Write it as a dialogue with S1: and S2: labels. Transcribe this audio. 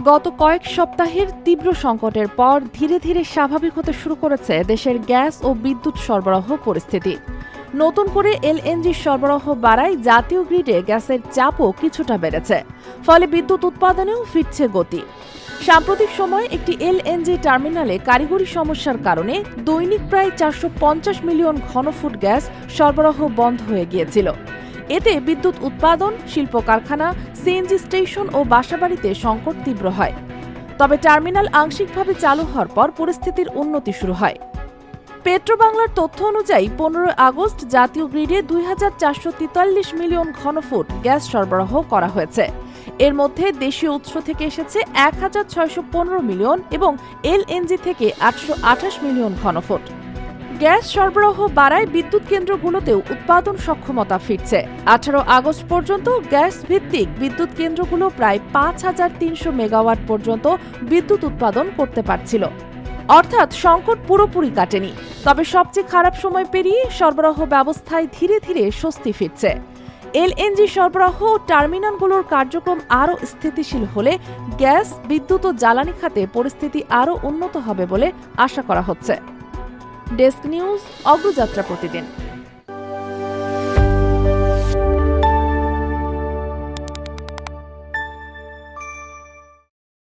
S1: গত কয়েক সপ্তাহের তীব্র সংকটের পর ধীরে ধীরে স্বাভাবিক হতে শুরু করেছে দেশের গ্যাস ও বিদ্যুৎ সরবরাহ পরিস্থিতি। নতুন করে এলএনজি সরবরাহ বাড়ায় জাতীয় গ্রিডে গ্যাসের চাপও কিছুটা বেড়েছে, ফলে বিদ্যুৎ উৎপাদনেও ফিরছে গতি। সাম্প্রতিক সময়ে একটি এলএনজি টার্মিনালে কারিগরি সমস্যার কারণে দৈনিক প্রায় 450 মিলিয়ন ঘনফুট গ্যাস সরবরাহ বন্ধ হয়ে গিয়েছিল। এতে বিদ্যুৎ উৎপাদন, শিল্প কারখানা, সিএনজি স্টেশন ও বাসাবাড়িতে সংকট তীব্র হয়। তবে টার্মিনাল আংশিকভাবে চালু হওয়ার পর পরিস্থিতির উন্নতি শুরু হয়। পেট্রোবাংলার তথ্য অনুযায়ী 15 আগস্ট জাতীয় গ্রিডে 2443 মিলিয়ন ঘনফুট গ্যাস সরবরাহ করা হয়েছে। এর মধ্যে দেশীয় উৎস থেকে এসেছে 1615 মিলিয়ন এবং এলএনজি থেকে 828 মিলিয়ন ঘনফুট। গ্যাস সরবরাহ বাড়ায় বিদ্যুৎ কেন্দ্রগুলোতেও উৎপাদন সক্ষমতা ফিরছে। 18 আগস্ট পর্যন্ত গ্যাস ভিত্তিক বিদ্যুৎ কেন্দ্রগুলো প্রায় 5300 মেগাওয়াট পর্যন্ত বিদ্যুৎ উৎপাদন করতে পারছিল। অর্থাৎ সংকট পুরোপুরি কাটেনি। তবে সবচেয়ে খারাপ সময় পেরিয়ে সরবরাহ ব্যবস্থায় ধীরে ধীরে স্বস্তি ফিরছে। এলএনজি সরবরাহ ও টার্মিনালগুলোর কার্যক্রম আরও স্থিতিশীল হলে গ্যাস, বিদ্যুৎ ও জ্বালানি খাতে পরিস্থিতি আরও উন্নত হবে বলে আশা করা হচ্ছে। ডেস্ক নিউজ, অগ্রযাত্রা প্রতিদিন।